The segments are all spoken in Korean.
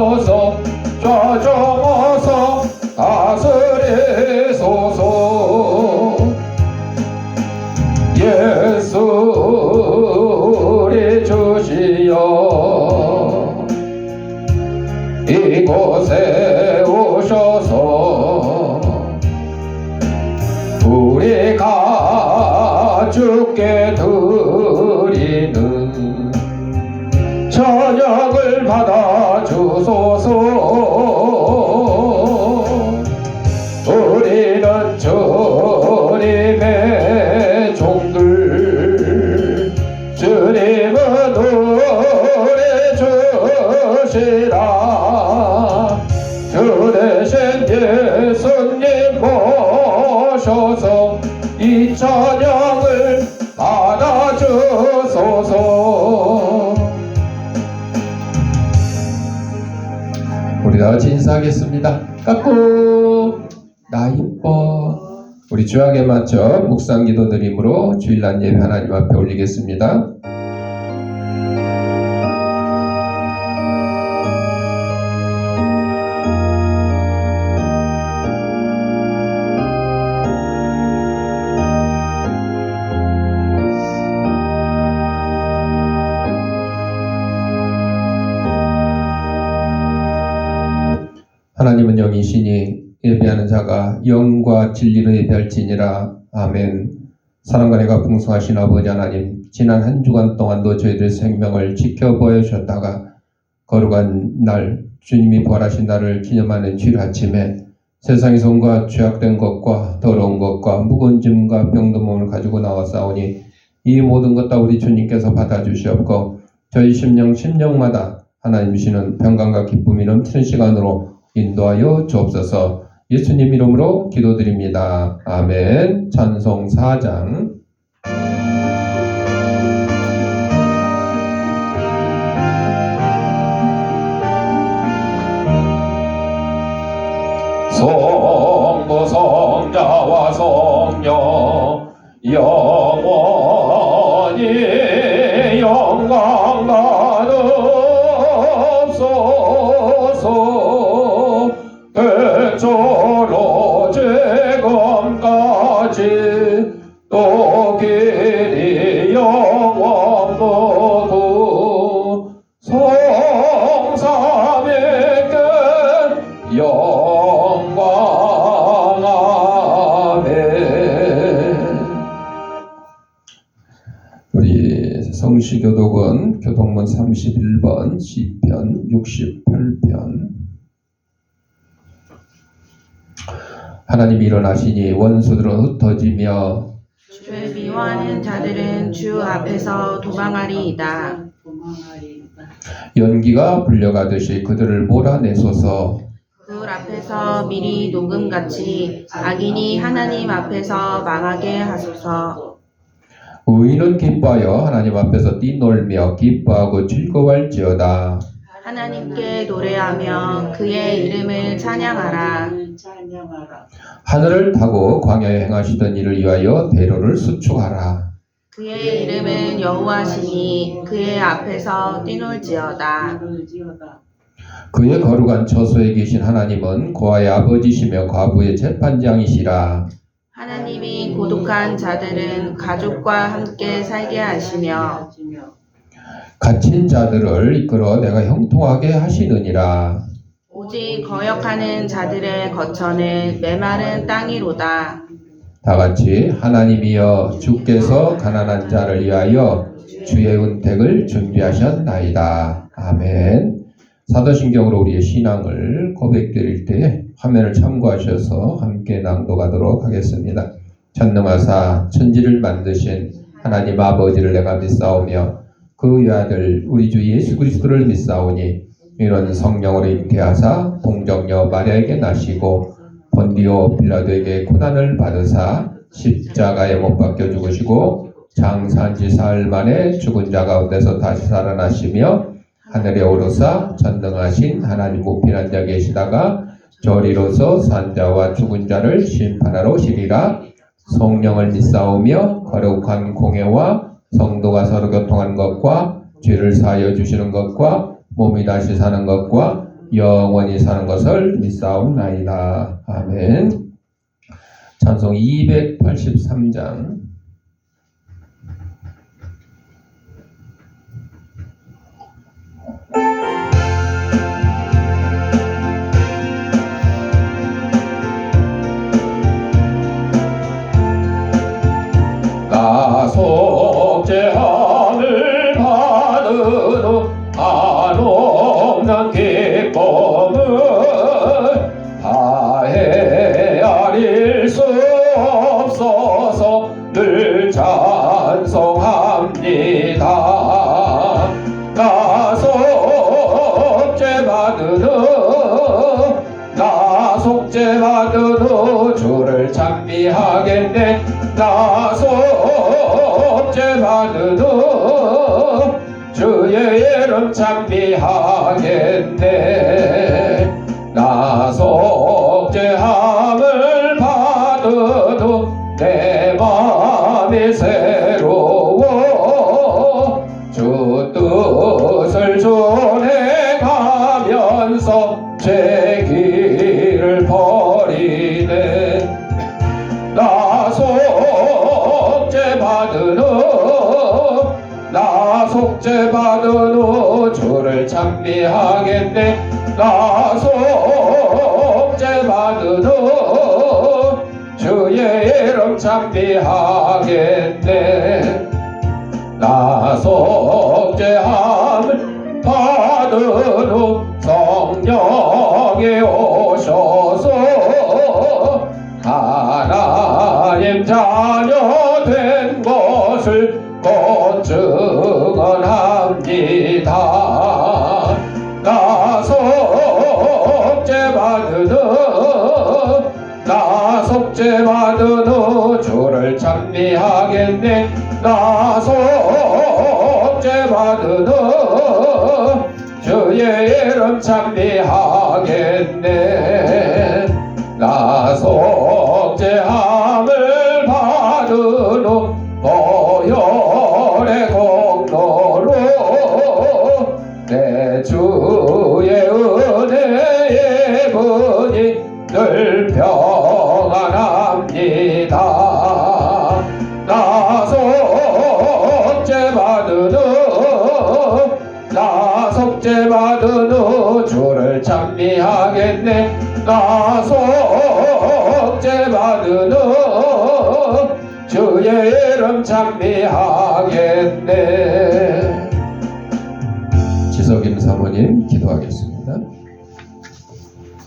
어서 좌정어서 다스리소서. 예수 우리 주시여 이곳에 오셔서 우리가 주께 드리는 저녁을 받아 주소서. 우리는 주님의 종들, 주님은 우리 주시라. 주 대신 예수님 모셔서 이 저녁을 받아 주소서. 우리 다 진사하겠습니다. 깎고 나 이뻐. 우리 주약에 맞춰 묵상기도 드림으로 주일날 예배 하나님 앞에 올리겠습니다. 하나님은 영이시니 예배하는 자가 영과 진리로 예배할지니라. 아멘. 사랑과 내가 풍성하신 아버지 하나님, 지난 한 주간 동안도 저희들 생명을 지켜보여 주셨다가 거룩한 날, 주님이 부활하신 날을 기념하는 주일 아침에 세상에서 온갖 죄악된 것과 더러운 것과 무거운 짐과 병든 몸을 가지고 나왔사오니 이 모든 것 다 우리 주님께서 받아주시옵고 저희 심령마다 하나님 주시는 평강과 기쁨이 넘치는 시간으로 인도하여 주옵소서. 예수님 이름으로 기도드립니다. 아멘. 찬송 4장. 성부 성자와 성령 영원히 영광 받으옵소서. 백조로 재검까지 또 길이 영원무구 성삼위께 영광. 아멘. 우리 성시교독은 교독문 31번 시편 68편. 하나님이 일어나시니 원수들은 흩어지며 주의 미워하는 자들은 주 앞에서 도망하리이다. 연기가 불려가듯이 그들을 몰아내소서. 그 앞에서 미리 녹음같이 악인이 하나님 앞에서 망하게 하소서. 의인은 기뻐하여 하나님 앞에서 뛰놀며 기뻐하고 즐거워할지어다. 하나님께 노래하며 그의 이름을 찬양하라. 하늘을 타고 광야에 행하시던 일을 위하여 대로를 수축하라. 그의 이름은 여호와시니 그의 앞에서 뛰놀지어다. 그의 거룩한 처소에 계신 하나님은 고아의 아버지시며 과부의 재판장이시라. 하나님이 고독한 자들은 가족과 함께 살게 하시며 갇힌 자들을 이끌어 내가 형통하게 하시느니라. 오직 거역하는 자들의 거처는 메마른 땅이로다. 다같이 하나님이여 주께서 가난한 자를 위하여 주의 은택을 준비하셨나이다. 아멘. 사도신경으로 우리의 신앙을 고백드릴 때에 화면을 참고하셔서 함께 낭독하도록 하겠습니다. 전능하사 천지를 만드신 하나님 아버지를 내가 믿사오며 그 외아들 우리 주 예수 그리스도를 믿사오니 이런 성령으로 잉태하사 동정녀 마리아에게 나시고 본디오 빌라도에게 고난을 받으사 십자가에 못 박혀 죽으시고 장사한지 사흘 만에 죽은 자 가운데서 다시 살아나시며 하늘에 오르사 전능하신 하나님 우편한 자 계시다가 저리로서 산자와 죽은 자를 심판하러 오시리라. 성령을 믿사오며 거룩한 공회와 성도가 서로 교통한 것과 죄를 사하여 주시는 것과 몸이 다시 사는 것과 영원히 사는 것을 믿사옵나이다. 아멘. 찬송 283장. 나 속죄함을 받은 후 한없는 기쁨을 다헤아릴 수 없어서 늘 찬송합니다. 나 속죄받은 후 나 속죄받은 후 주를 찬미하겠네. 나 속죄받은 후 주의 이름 찬미하겠네. 나 속죄함을 받은 후 내 마음이 새로워 주 뜻을 전해가면서 죄 길을 버리네. 나 속죄받은 후 나 속죄받은 후 주를 찬미하겠네. 나 속죄받은 후 주의 이름 찬미하겠네. 나 속죄함을 받은 후 성령이 오셔서 하나님 자녀 된 것을 곧 증언합니다. 나 속죄받은 후 나 속죄받은 후 주를 찬미하겠네. 나 속죄받은 후 주의 이름 찬미하겠네. 나 속죄함을 받은 후 보혈의 공로로 내 주의 은혜의 분이 늘 평안합니다. 나 속죄받은 후 나 속죄받은 후 주를 찬미하겠네. 나 속죄받은 후 주의 이름 찬미하겠네. 지석임 사모님 기도하겠습니다.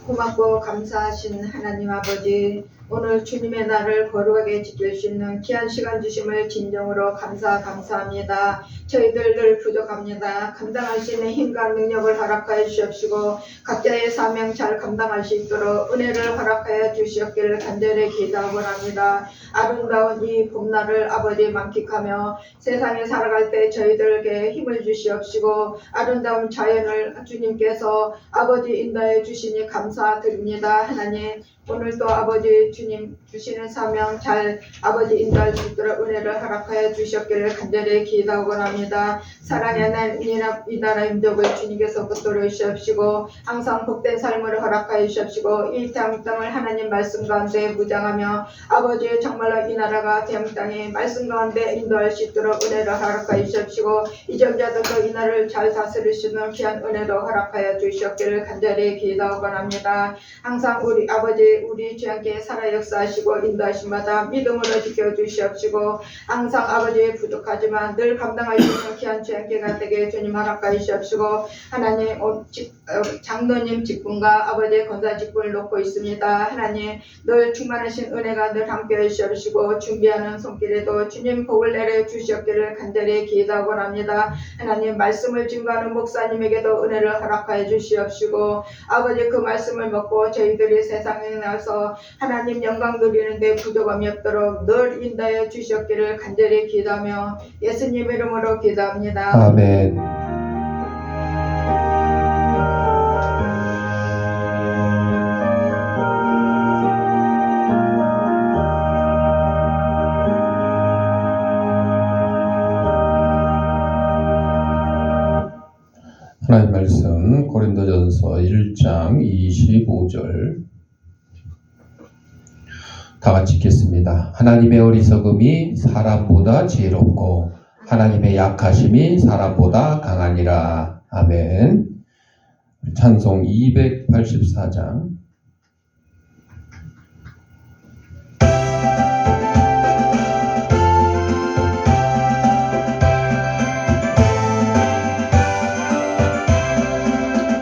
고맙고 감사하신 하나님 아버지, 오늘 주님의 날을 거룩하게 지킬 수 있는 귀한 시간 주심을 진정으로 감사합니다. 저희들 늘 부족합니다. 감당할 수 있는 힘과 능력을 허락하여 주시옵시고 각자의 사명 잘 감당할 수 있도록 은혜를 허락하여 주시옵기를 간절히 기도하고 합니다. 아름다운 이 봄날을 아버지 만끽하며 세상에 살아갈 때 저희들에게 힘을 주시옵시고 아름다운 자연을 주님께서 아버지 인도해 주시니 감사드립니다. 하나님, 오늘도 아버지 주님 주시는 사명 잘 아버지 인도할 수 있도록 은혜를 허락하여 주시옵기를 간절히 기도하고 합니다. 사랑의 하나님, 이 나라 민족을 주님께서 붙들어 주시옵시고 항상 복된 삶을 허락하여 주시옵시고 이 태양 땅을 하나님 말씀 가운데 무장하며 아버지 정말로 이 나라가 태양 땅에 말씀 가운데 인도할 수 있도록 은혜를 허락하여 주시옵시고 이정자들도 이 나라를 잘 다스릴 수 있는 귀한 은혜로 허락하여 주시옵기를 간절히 기도하고 합니다. 항상 우리 아버지 우리 주님께 살아 역사하시고 인도하심마다 믿음으로 지켜주시옵시고 항상 아버지 부족하지만 늘 감당할 수 있는 귀한 주님께가 되게 주님 허락하여 주시옵시고 하나님 장로님 직분과 아버지의 권사 직분을 놓고 있습니다. 하나님 늘 충만하신 은혜가 늘 함께해 주시옵시고 준비하는 손길에도 주님 복을 내려 주시옵기를 간절히 기도하고 합니다. 하나님 말씀을 증거하는 목사님에게도 은혜를 허락하여 주시옵시고 아버지 그 말씀을 먹고 저희들이 세상에 나서 하나님 영광 누리는데 부족함이 없도록 늘 인도하여 주시옵기를 간절히 기도하며 예수님 이름으로 기도합니다. 아멘. 하나님 말씀 말씀은 고린도전서 1장 25절. 다 같이 읽겠습니다. 하나님의 어리석음이 사람보다 지혜롭고 하나님의 약하심이 사람보다 강하니라. 아멘. 찬송 284장.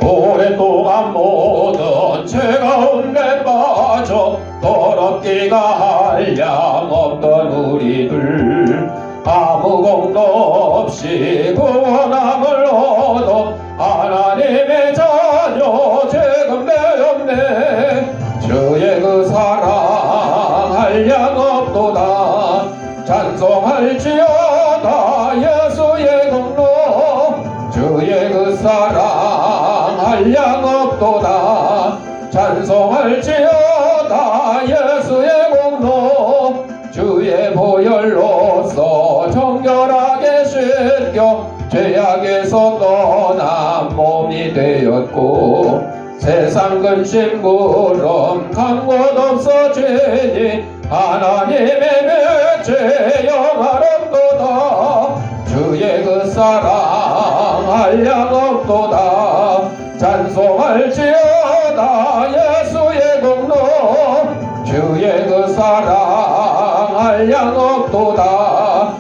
오랫동안 모든 죄 가운데 빠져 더럽기가 한량 없던 우리들 아무 공도 없이 구원함을 얻어 하나님의 자녀 지금 되었네. 주의 그 사랑 한량 없도다. 찬송할지어다 예수의 공로. 주의 그 사랑 한량 없도다. 찬송할지어다 예수의 공로. 주의 보혈로서 정결하게 씻겨 죄악에서 떠난 몸이 되었고 세상 근심 구름 간 곳 없어지니 하나님의 맺죄 영화롭도다. 주의 그 사랑 한량 없도다. 찬송할지어다 예수의 공로. 주의 그 사랑 한량 없도다.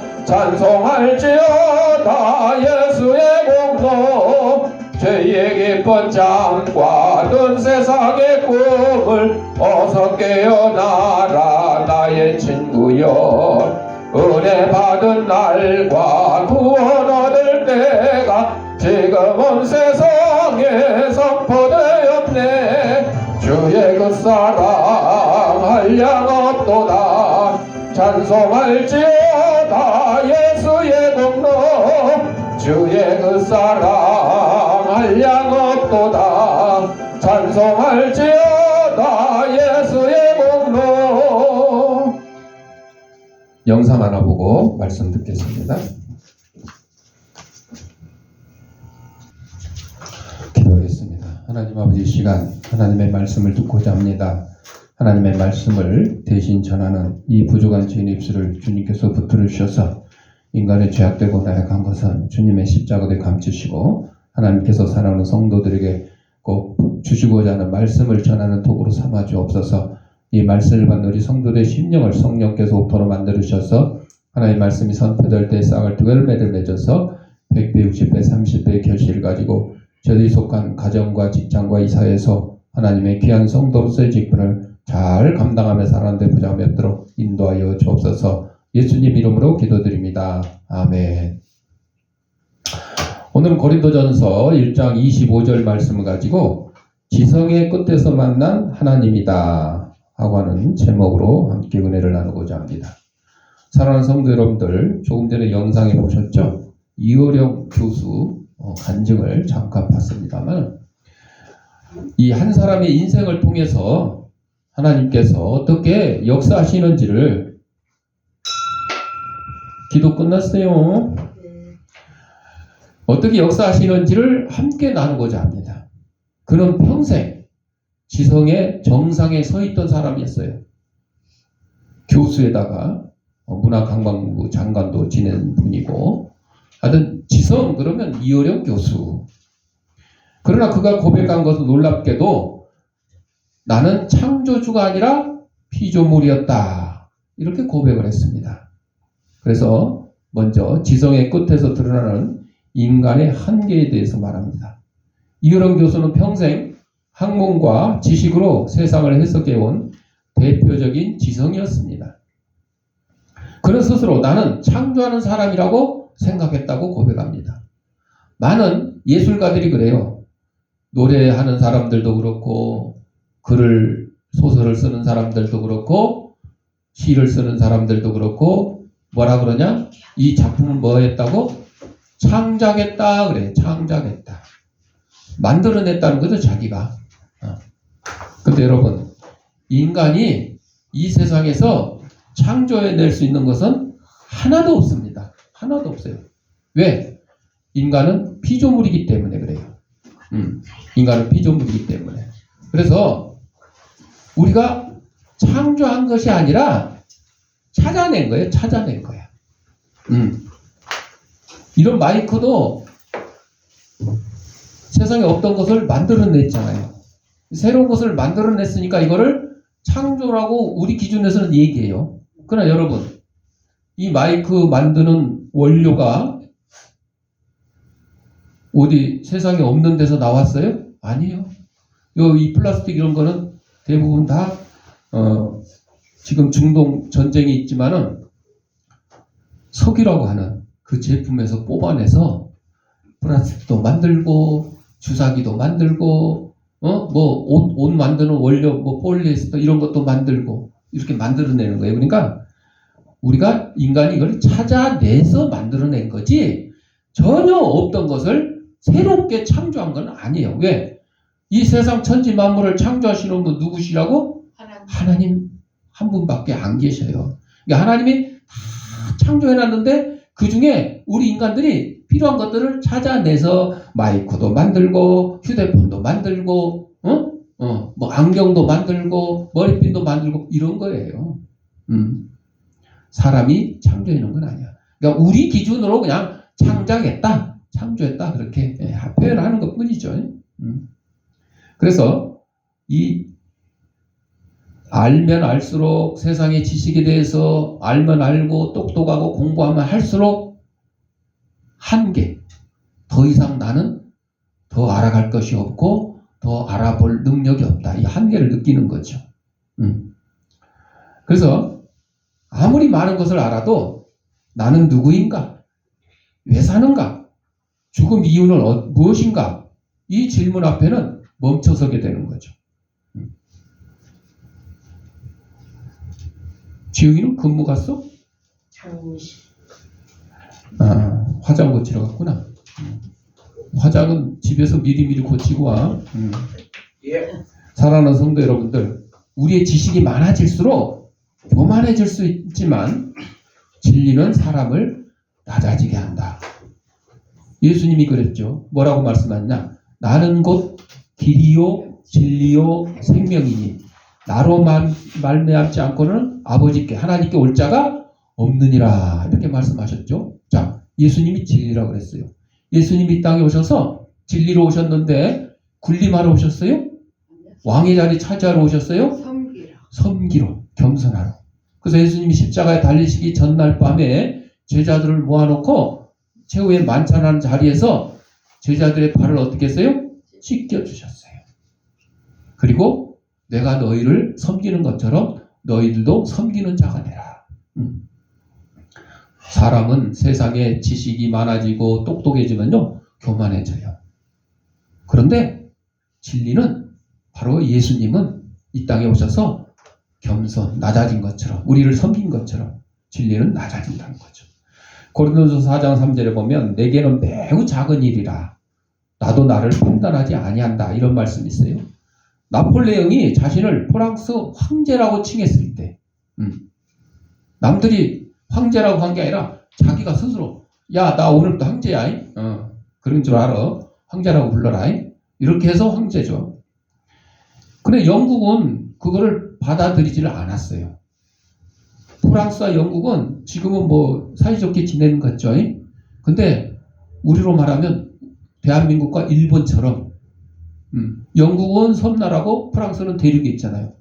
찬송할지어다 예수의 공로. 죄의 깊은 잠과 든 세상의 꿈을 어서 깨어나라 나의 친구여. 은혜 받은 날과 구원 얻을 때가 지금은 세상에 선포되었네. 주의 그 사랑 한량 없도다. 찬송할지어다 예수의 공로. 주의 그 사랑 한량 없도다. 찬송할지어다 예수의 공로. 영상 하나 보고 말씀 듣겠습니다. 기도하겠습니다. 하나님 아버지, 이 시간 하나님의 말씀을 듣고자 합니다. 하나님의 말씀을 대신 전하는 이 부족한 죄인 입술을 주님께서 붙들어 주셔서 인간의 죄악되고 나약한 것은 주님의 십자가에 감추시고 하나님께서 사랑하는 성도들에게 꼭 주시고자 하는 말씀을 전하는 도구로 삼아 주옵소서. 이 말씀을 받는 우리 성도들의 심령을 성령께서 옥토로 만들어 주셔서 하나님의 말씀이 선포될 때 싹을 두 열매를 맺어서 100배, 60배, 30배의 결실을 가지고 저들이 속한 가정과 직장과 이 사회에서 하나님의 귀한 성도로서의 직분을 잘 감당하며 살아가는 데 부족함이 없도록 인도하여 주옵소서. 예수님 이름으로 기도드립니다. 아멘. 오늘은 고린도전서 1장 25절 말씀을 가지고 지성의 끝에서 만난 하나님이다 하고 하는 제목으로 함께 은혜를 나누고자 합니다. 사랑하는 성도 여러분들, 조금 전에 영상에 보셨죠? 이호령 교수 간증을 잠깐 봤습니다만 이 한 사람의 인생을 통해서 하나님께서 어떻게 역사하시는지를 기도 끝났어요. 어떻게 역사하시는지를 함께 나누고자 합니다. 그는 평생 지성의 정상에 서 있던 사람이었어요. 교수에다가 문화관광부 장관도 지낸 분이고 하여튼 지성 그러면 이호령 교수. 그러나 그가 고백한 것은 놀랍게도 나는 창조주가 아니라 피조물이었다. 이렇게 고백을 했습니다. 그래서 먼저 지성의 끝에서 드러나는 인간의 한계에 대해서 말합니다. 이호령 교수는 평생 학문과 지식으로 세상을 해석해온 대표적인 지성이었습니다. 그는 스스로 나는 창조하는 사람이라고 생각했다고 고백합니다. 많은 예술가들이 그래요. 노래하는 사람들도 그렇고 글을 소설을 쓰는 사람들도 그렇고 시를 쓰는 사람들도 그렇고 뭐라 그러냐? 이 작품은 뭐 했다고? 창작했다 그래. 창작했다. 만들어냈다는 거죠, 자기가. 근데 여러분, 인간이 이 세상에서 창조해낼 수 있는 것은 하나도 없습니다. 하나도 없어요. 왜? 인간은 피조물이기 때문에 그래요. 인간은 피조물이기 때문에. 그래서 우리가 창조한 것이 아니라 찾아낸 거예요. 찾아낸 거야. 이런 마이크도 세상에 없던 것을 만들어냈잖아요. 새로운 것을 만들어냈으니까 이거를 창조라고 우리 기준에서는 얘기해요. 그러나 여러분, 이 마이크 만드는 원료가 어디 세상에 없는 데서 나왔어요? 아니에요. 이 플라스틱 이런 거는 대부분 다 지금 중동 전쟁이 있지만은 석유라고 하는 그 제품에서 뽑아내서 플라스틱도 만들고 주사기도 만들고 뭐 옷 만드는 원료 뭐 폴리에스터 이런 것도 만들고 이렇게 만들어내는 거예요. 그러니까 우리가 인간이 이걸 찾아내서 만들어낸 거지 전혀 없던 것을 새롭게 창조한 건 아니에요. 왜? 이 세상 천지 만물을 창조하시는 분 누구시라고? 하나님 한 분밖에 안 계셔요. 그러니까 하나님이 다 창조해놨는데 그 중에 우리 인간들이 필요한 것들을 찾아내서 마이크도 만들고 휴대폰도 만들고 뭐 안경도 만들고 머리핀도 만들고 이런 거예요. 사람이 창조해놓은 건 아니야. 그러니까 우리 기준으로 그냥 창조했다 그렇게 표현하는 것 뿐이죠. 그래서 이 알면 알수록 세상의 지식에 대해서 알면 알고 똑똑하고 공부하면 할수록 한계, 더 이상 나는 더 알아갈 것이 없고 더 알아볼 능력이 없다. 이 한계를 느끼는 거죠. 그래서 아무리 많은 것을 알아도 나는 누구인가? 왜 사는가? 죽음 이유는 무엇인가? 이 질문 앞에는 멈춰서게 되는 거죠. 지웅이는 근무 갔어? 잠시. 화장 고치러 갔구나. 화장은 집에서 미리미리 고치고 와. 사랑하는 성도 여러분들, 우리의 지식이 많아질수록 교만해질 수 있지만 진리는 사람을 낮아지게 한다. 예수님이 그랬죠. 뭐라고 말씀하셨냐? 나는 곧 길이요 진리요 생명이니 나로 말미암지 않고는 아버지께 하나님께 올 자가 없느니라 이렇게 말씀하셨죠. 자, 예수님이 진리라고 그랬어요. 예수님이 이 땅에 오셔서 진리로 오셨는데 군림하러 오셨어요? 왕의 자리 차지하러 오셨어요? 섬기러 겸손하러. 그래서 예수님이 십자가에 달리시기 전날 밤에 제자들을 모아놓고 최후의 만찬하는 자리에서 제자들의 발을 어떻게 했어요? 씻겨주셨어요. 그리고 내가 너희를 섬기는 것처럼 너희들도 섬기는 자가 되라. 사람은 세상에 지식이 많아지고 똑똑해지면요 교만해져요. 그런데 진리는 바로 예수님은 이 땅에 오셔서 겸손, 낮아진 것처럼 우리를 섬긴 것처럼 진리는 낮아진다는 거죠. 고린도서 4장 3절에 보면 내게는 매우 작은 일이라 나도 나를 판단하지 아니한다 이런 말씀이 있어요. 나폴레옹이 자신을 프랑스 황제라고 칭했을 때 남들이 황제라고 한 게 아니라 자기가 스스로 야 나 오늘부터 황제야 그런 줄 알아 황제라고 불러라 이렇게 해서 황제죠. 근데 영국은 그거를 받아들이지를 않았어요. 프랑스와 영국은 지금은 뭐 사이좋게 지내는 것 같죠. 근데 우리로 말하면 대한민국과 일본처럼 영국은 섬나라고 프랑스는 대륙에 있잖아요.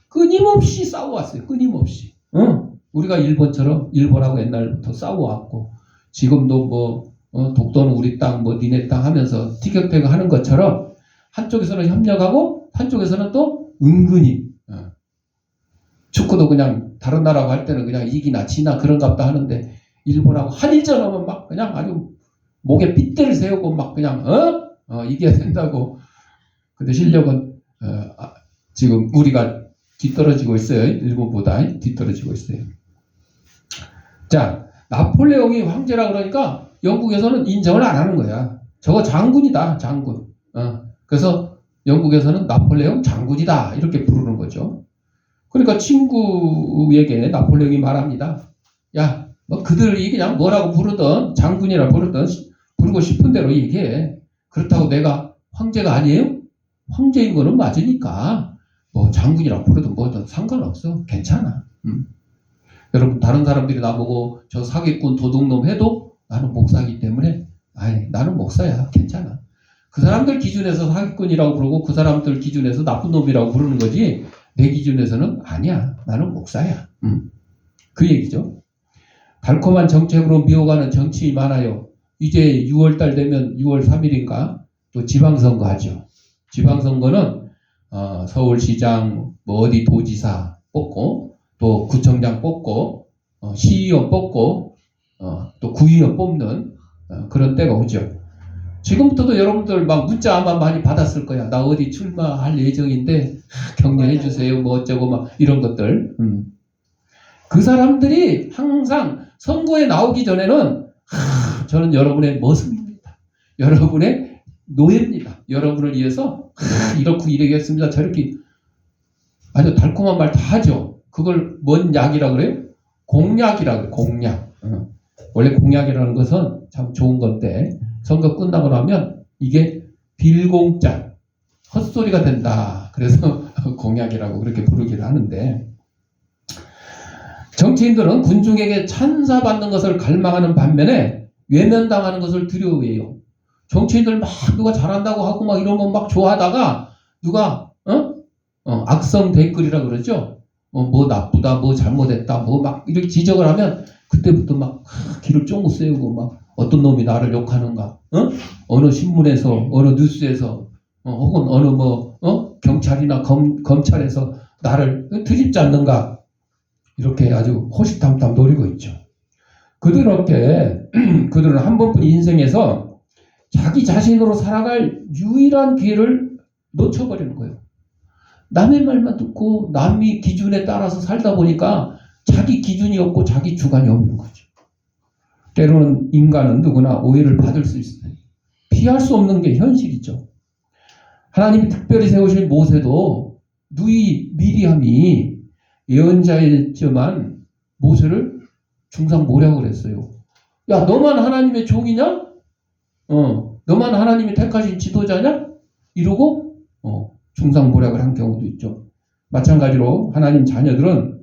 끊임없이 싸워왔어요. 끊임없이. 우리가 일본처럼 일본하고 옛날부터 싸워왔고 지금도 뭐 독도는 우리 땅, 뭐 니네 땅 하면서 티격태격 하는 것처럼 한쪽에서는 협력하고 한쪽에서는 또 은근히 축구도 그냥 다른 나라하고 할 때는 그냥 이기나 지나 그런갑다 하는데 일본하고 한일전 하면 막 그냥 아주 목에 핏대를 세우고 막 그냥 이겨야 된다고. 근데 실력은 지금 우리가 뒤떨어지고 있어요. 일본보다 뒤떨어지고 있어요. 자, 나폴레옹이 황제라 그러니까 영국에서는 인정을 안 하는 거야. 저거 장군이다, 장군. 그래서 영국에서는 나폴레옹 장군이다 이렇게 부르는 거죠. 그러니까 친구에게 나폴레옹이 말합니다. 야, 뭐 그들이 그냥 뭐라고 부르든 장군이라 부르든 부르고 싶은 대로 얘기해. 그렇다고 내가 황제가 아니에요? 황제인 거는 맞으니까 뭐 장군이라고 부르든 뭐든 상관없어. 괜찮아. 여러분 다른 사람들이 나보고 저 사기꾼 도둑놈 해도 나는 목사이기 때문에 아이 나는 목사야. 괜찮아. 그 사람들 기준에서 사기꾼이라고 부르고 그 사람들 기준에서 나쁜 놈이라고 부르는 거지 내 기준에서는 아니야. 나는 목사야. 그 얘기죠. 달콤한 정책으로 미워가는 정치인이 많아요. 이제 6월달 되면 6월 3일인가 또 지방선거 하죠. 지방선거는 서울시장 뭐 어디 도지사 뽑고 또 구청장 뽑고 시의원 뽑고 또 구의원 뽑는 그런 때가 오죠. 지금부터도 여러분들 막 문자 아마 많이 받았을 거야. 나 어디 출마할 예정인데 격려해 주세요. 뭐 어쩌고 막 이런 것들. 그 사람들이 항상 선거에 나오기 전에는 저는 여러분의 머슴입니다. 여러분의 노예입니다. 여러분을 위해서 이렇게 이러겠습니다. 저렇게 아주 달콤한 말 다 하죠. 그걸 뭔 약이라고 그래요? 공약이라고 그래요. 공약. 원래 공약이라는 것은 참 좋은 건데 선거 끝나고 나면 이게 빌공짜 헛소리가 된다. 그래서 공약이라고 그렇게 부르기를 하는데 정치인들은 군중에게 찬사받는 것을 갈망하는 반면에 외면당하는 것을 두려워해요. 정치인들 막 누가 잘한다고 하고 막 이런 거 막 좋아하다가 누가 악성 댓글이라 그러죠. 뭐 나쁘다, 뭐 잘못했다, 뭐 막 이렇게 지적을 하면 그때부터 막 귀를 쫑긋 세우고 막 어떤 놈이 나를 욕하는가, 어느 신문에서, 어느 뉴스에서, 혹은 어느 경찰이나 검찰에서 나를 트집지 않는가 이렇게 아주 호시탐탐 노리고 있죠. 그들은 한 번뿐 인생에서 자기 자신으로 살아갈 유일한 기회를 놓쳐버리는 거예요. 남의 말만 듣고 남의 기준에 따라서 살다 보니까 자기 기준이 없고 자기 주관이 없는 거죠. 때로는 인간은 누구나 오해를 받을 수 있어요. 피할 수 없는 게 현실이죠. 하나님이 특별히 세우신 모세도 누이 미리암이 예언자였지만 모세를 중상모략을 했어요. 야, 너만 하나님의 종이냐? 너만 하나님이 택하신 지도자냐? 이러고 중상모략을 한 경우도 있죠. 마찬가지로 하나님 자녀들은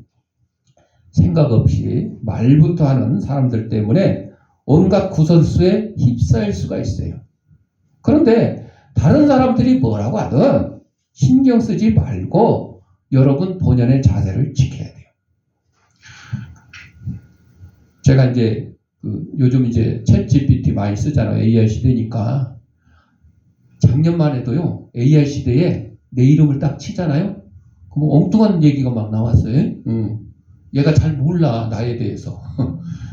생각 없이 말부터 하는 사람들 때문에 온갖 구설수에 휩싸일 수가 있어요. 그런데 다른 사람들이 뭐라고 하든 신경 쓰지 말고 여러분 본연의 자세를 지켜야 돼요. 제가 이제 요즘 이제 챗 GPT 많이 쓰잖아요. AI 시대니까. 작년만 해도요. AI 시대에 내 이름을 딱 치잖아요. 그럼 엉뚱한 얘기가 막 나왔어요. 얘가 잘 몰라 나에 대해서.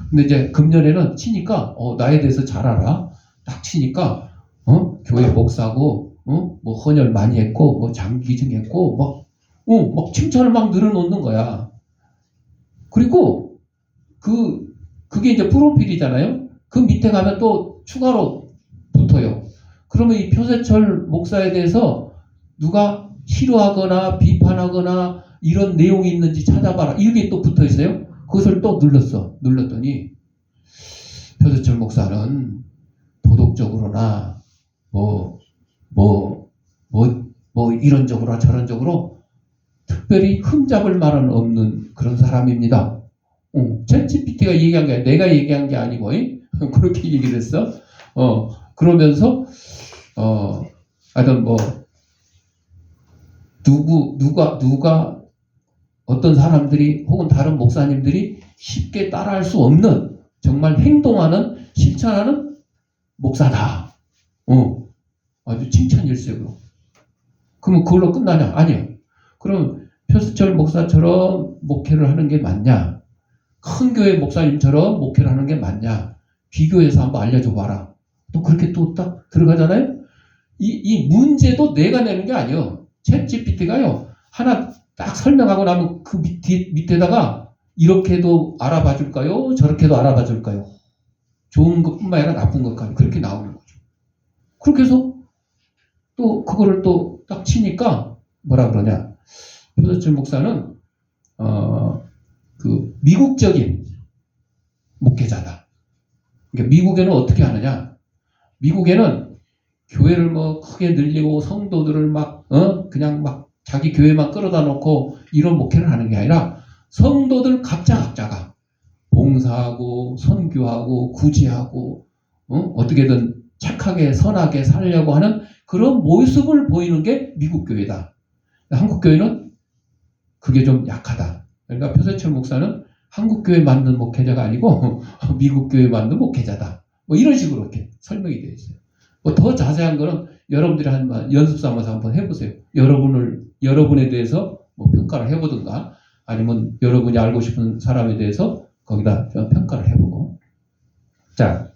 근데 이제 금년에는 치니까 나에 대해서 잘 알아. 딱 치니까 교회 목사고 뭐 헌혈 많이 했고 뭐 장기증했고 막 칭찬을 막 늘어놓는 거야. 그리고 그게 이제 프로필이잖아요. 그 밑에 가면 또 추가로 붙어요. 그러면 이 표세철 목사에 대해서 누가 싫어하거나 비판하거나 이런 내용이 있는지 찾아봐라. 이게 또 붙어 있어요. 그것을 또 눌렀더니 표세철 목사는 도덕적으로나 이런적으로나 저런적으로 특별히 흠잡을 말은 없는 그런 사람입니다. 챗GPT가 얘기한 게 내가 얘기한 게 아니고 그렇게 얘기를 했어. 그러면서 하여튼 누가 어떤 사람들이 혹은 다른 목사님들이 쉽게 따라할 수 없는 정말 행동하는 실천하는 목사다. 아주 칭찬일세요. 그러면 그걸로 끝나냐? 아니요. 그럼 표수철 목사처럼 목회를 하는 게 맞냐? 큰 교회 목사님처럼 목회를 하는 게 맞냐? 비교해서 한번 알려줘 봐라. 또 그렇게 또 딱 들어가잖아요? 이 문제도 내가 내는 게 아니에요. 챗 GPT가요. 하나 딱 설명하고 나면 그 밑에다가 이렇게도 알아봐 줄까요? 저렇게도 알아봐 줄까요? 좋은 것뿐만 아니라 나쁜 것까지 그렇게 나오는 거죠. 그렇게 해서 또 그거를 또 딱 치니까 뭐라 그러냐? 표세철 목사는 그 미국적인 목회자다. 그러니까 미국에는 어떻게 하느냐? 미국에는 교회를 뭐 크게 늘리고 성도들을 막 그냥 막 자기 교회만 끌어다 놓고 이런 목회를 하는 게 아니라 성도들 각자가 봉사하고 선교하고 구제하고 어떻게든 착하게 선하게 살려고 하는 그런 모습을 보이는 게 미국 교회다. 한국 교회는 그게 좀 약하다. 그러니까 표세철 목사는 한국 교회 만든 목회자가 아니고 미국 교회 만든 목회자다. 뭐 이런 식으로 이렇게 설명이 되어 있어요. 뭐 더 자세한 거는 여러분들이 한번 연습 삼아서 한번 해보세요. 여러분에 대해서 뭐 평가를 해보든가 아니면 여러분이 알고 싶은 사람에 대해서 거기다 평가를 해보고. 자,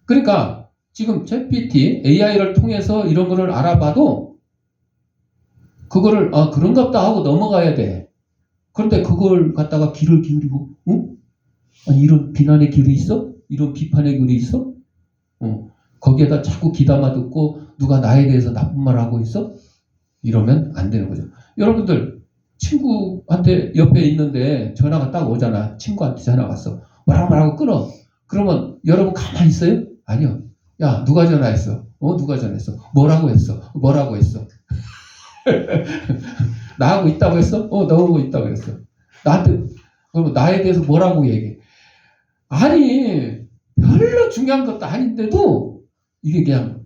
그러니까 지금 챗GPT AI를 통해서 이런 거를 알아봐도 그거를 그런갑다 하고 넘어가야 돼. 그런데 그걸 갖다가 귀를 기울이고, 아니, 이런 비난의 귀이 있어? 이런 비판의 귀이 있어? 거기에다 자꾸 귀담아 듣고 누가 나에 대해서 나쁜 말 하고 있어? 이러면 안 되는 거죠. 여러분들 친구한테 옆에 있는데 전화가 딱 오잖아. 친구한테 전화가 왔어. 뭐라고 말하고 끊어. 그러면 여러분 가만히 있어요? 아니요. 야, 누가 전화했어? 누가 전화했어? 뭐라고 했어? 뭐라고 했어? 나하고 있다고 했어? 너하고 있다고 했어. 나한테, 그러면 나에 대해서 뭐라고 얘기해? 아니, 별로 중요한 것도 아닌데도 이게 그냥,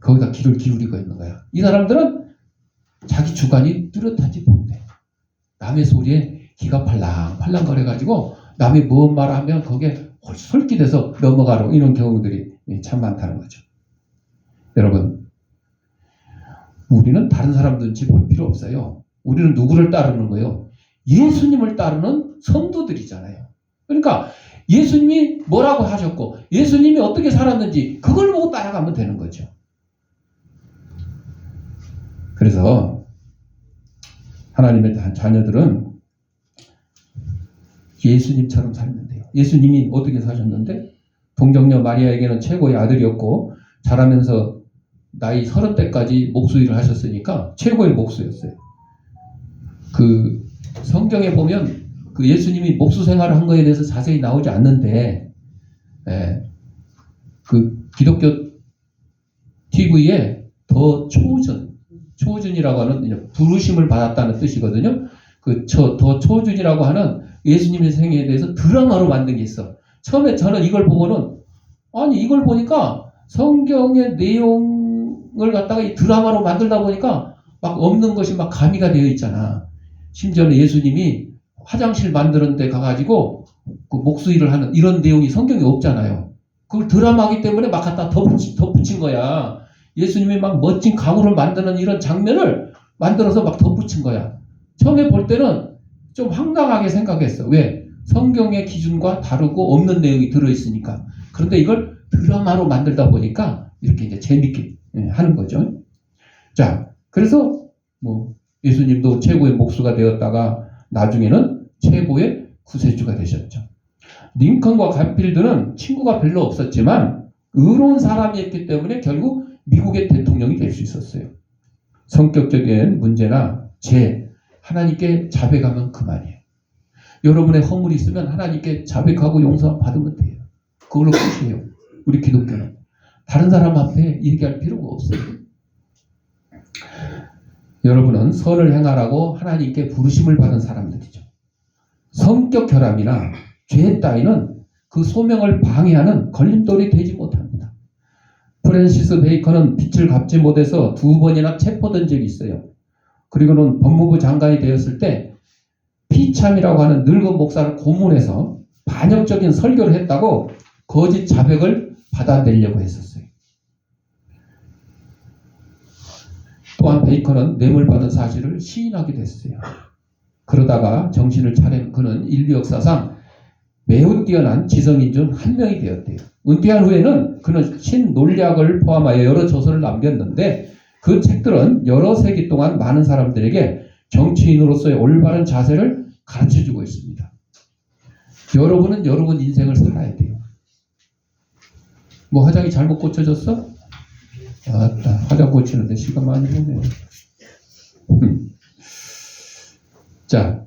거기다 귀를 기울이고 있는 거야. 이 사람들은 자기 주관이 뚜렷하지 못해. 남의 소리에 귀가 팔랑팔랑 거려가지고 남이 무슨 말 하면 거기에 솔깃해서 넘어가로 이런 경우들이 참 많다는 거죠. 여러분, 우리는 다른 사람 눈치 볼 필요 없어요. 우리는 누구를 따르는 거예요? 예수님을 따르는 성도들이잖아요. 그러니까 예수님이 뭐라고 하셨고 예수님이 어떻게 살았는지 그걸 보고 따라가면 되는 거죠. 그래서 하나님의 자녀들은 예수님처럼 살면 돼요. 예수님이 어떻게 사셨는데 동정녀 마리아에게는 최고의 아들이었고 자라면서 나이 30대까지 목수일을 하셨으니까 최고의 목수였어요. 그 성경에 보면 그 예수님이 목수 생활을 한 거에 대해서 자세히 나오지 않는데 그 기독교 TV에 더 초준이라고 하는 부르심을 받았다는 뜻이거든요. 더 초준이라고 하는 예수님의 생애에 대해서 드라마로 만든 게 있어. 처음에 저는 이걸 보고는 아니 이걸 보니까 성경의 내용을 갖다가 이 드라마로 만들다 보니까 막 없는 것이 막 가미가 되어 있잖아. 심지어는 예수님이 화장실 만드는 데 가가지고 그 목수일을 하는 이런 내용이 성경에 없잖아요. 그걸 드라마기 때문에 막 갖다 덧붙인 거야. 예수님이 막 멋진 가구를 만드는 이런 장면을 만들어서 막 덧붙인 거야. 처음에 볼 때는 좀 황당하게 생각했어. 왜? 성경의 기준과 다르고 없는 내용이 들어있으니까. 그런데 이걸 드라마로 만들다 보니까 이렇게 이제 재밌게 하는 거죠. 자, 그래서 뭐 예수님도 최고의 목수가 되었다가 나중에는 최고의 구세주가 되셨죠. 링컨과 간필드는 친구가 별로 없었지만 의로운 사람이었기 때문에 결국 미국의 대통령이 될 수 있었어요. 성격적인 문제나 하나님께 자백하면 그만이에요. 여러분의 허물이 있으면 하나님께 자백하고 용서 받으면 돼요. 그걸로 끝이에요. 우리 기독교는. 다른 사람 앞에 얘기할 필요가 없어요. 여러분은 선을 행하라고 하나님께 부르심을 받은 사람들이죠. 성격 결함이나 죄 따위는 그 소명을 방해하는 걸림돌이 되지 못합니다. 프랜시스 베이컨은 빛을 갚지 못해서 2번이나 체포된 적이 있어요. 그리고는 법무부 장관이 되었을 때 피참이라고 하는 늙은 목사를 고문해서 반역적인 설교를 했다고 거짓 자백을 받아내려고 했었어요. 또한 베이컨은 뇌물 받은 사실을 시인하기도 했어요. 그러다가 정신을 차린 그는 인류 역사상 매우 뛰어난 지성인 중 한 명이 되었대요. 은퇴한 후에는 그는 신논리학을 포함하여 여러 저서를 남겼는데 그 책들은 여러 세기 동안 많은 사람들에게 정치인으로서의 올바른 자세를 가르쳐주고 있습니다. 여러분은 여러분 인생을 살아야 돼요. 뭐 화장이 잘못 고쳐졌어? 아따, 화장 고치는데 시간 많이 보네요. 자,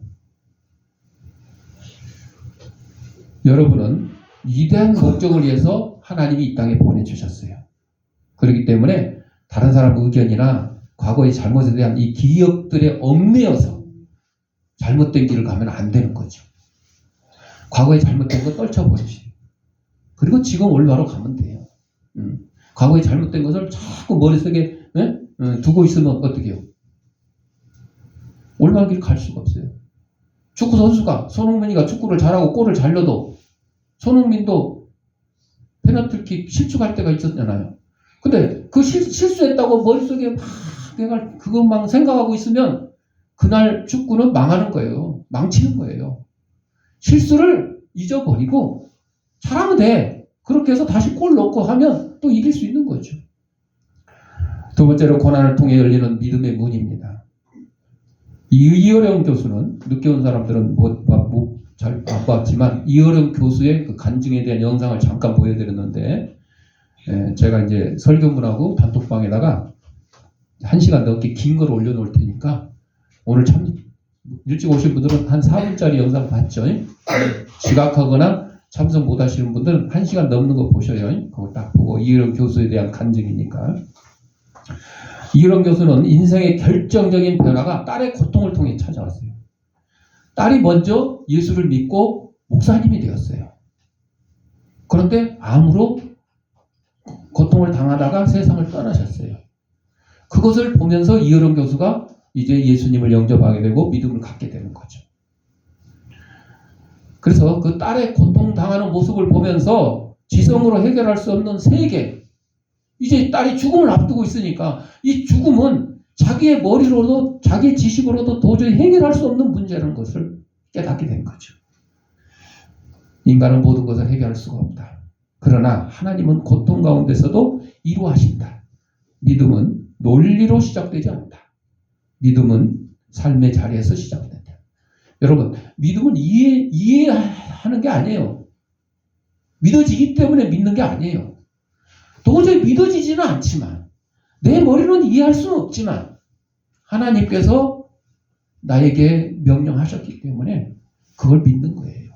여러분은 위대한 목적을 위해서 하나님이 이 땅에 보내주셨어요. 그렇기 때문에 다른 사람 의견이나 과거의 잘못에 대한 이 기억들에 얽매여서 잘못된 길을 가면 안 되는 거죠. 과거에 잘못된 거 떨쳐버리시고 그리고 지금 올바로 가면 돼요. 과거에 잘못된 것을 자꾸 머릿속에 두고 있으면 어떻게 해요? 올바른 길 갈 수가 없어요. 축구 선수가 손흥민이가 축구를 잘하고 골을 잘 넣어도 손흥민도 페널티킥 실축할 때가 있었잖아요. 근데 그 실수했다고 머릿속에 막 내가 그것만 생각하고 있으면 그날 축구는 망하는 거예요. 망치는 거예요. 실수를 잊어버리고 잘하면 돼. 그렇게 해서 다시 골 넣고 하면 또 이길 수 있는 거죠. 두 번째로 고난을 통해 열리는 믿음의 문입니다. 이어령 교수는 늦게 온 사람들은 잘 안 봤지만 이어령 교수의 그 간증에 대한 영상을 잠깐 보여드렸는데 제가 이제 설교문하고 단톡방에다가 1시간 넘게 긴 걸 올려놓을 테니까 오늘 참 일찍 오신 분들은 한 4분짜리 영상 봤죠? 지각하거나 참석 못 하시는 분들은 1시간 넘는 거 보셔요. 그거 딱 보고 이어령 교수에 대한 간증이니까. 이어령 교수는 인생의 결정적인 변화가 딸의 고통을 통해 찾아왔어요. 딸이 먼저 예수를 믿고 목사님이 되었어요. 그런데 암으로 고통을 당하다가 세상을 떠나셨어요. 그것을 보면서 이어령 교수가 이제 예수님을 영접하게 되고 믿음을 갖게 되는 거죠. 그래서 그 딸의 고통당하는 모습을 보면서 지성으로 해결할 수 없는 세계, 이제 딸이 죽음을 앞두고 있으니까 이 죽음은 자기의 머리로도 자기의 지식으로도 도저히 해결할 수 없는 문제라는 것을 깨닫게 된 거죠. 인간은 모든 것을 해결할 수가 없다. 그러나 하나님은 고통 가운데서도 이루하신다. 믿음은 논리로 시작되지 않는다. 믿음은 삶의 자리에서 시작된다. 여러분, 믿음은 이해하는 게 아니에요. 믿어지기 때문에 믿는 게 아니에요. 도저히 믿어지지는 않지만 내 머리로는 이해할 수는 없지만 하나님께서 나에게 명령하셨기 때문에 그걸 믿는 거예요.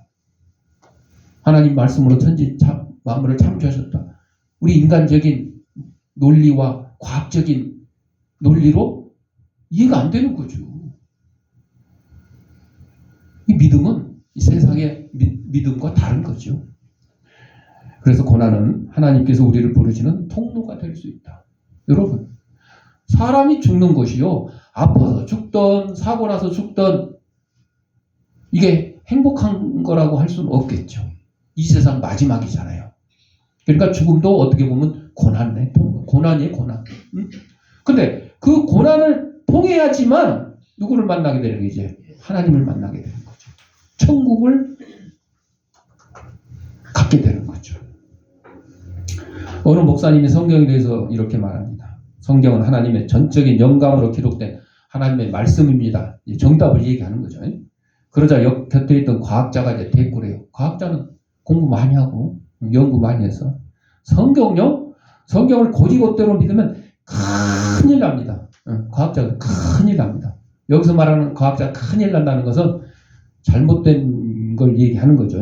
하나님 말씀으로 천지 만물을 창조하셨다. 우리 인간적인 논리와 과학적인 논리로 이해가 안 되는 거죠. 이 믿음은 이 세상의 믿음과 다른 거죠. 그래서 고난은 하나님께서 우리를 부르시는 통로가 될 수 있다. 여러분, 사람이 죽는 것이요, 아파서 죽던 사고 나서 죽던 이게 행복한 거라고 할 수는 없겠죠. 이 세상 마지막이잖아요. 그러니까 죽음도 어떻게 보면 고난이에요. 고난. 근데 그 고난을 통해야지만 누구를 만나게 되는 게 이제 하나님을 만나게 되는 거죠. 천국을 갖게 되는 거죠. 어느 목사님이 성경에 대해서 이렇게 말합니다. 성경은 하나님의 전적인 영감으로 기록된 하나님의 말씀입니다. 정답을 얘기하는 거죠. 그러자 곁에 있던 과학자가 이제 대꾸를 해요. 과학자는 공부 많이 하고 연구 많이 해서 성경요? 성경을 고지고대로 믿으면 큰일 납니다. 과학자는 큰일 납니다. 여기서 말하는 과학자가 큰일 난다는 것은 잘못된 걸 얘기하는 거죠.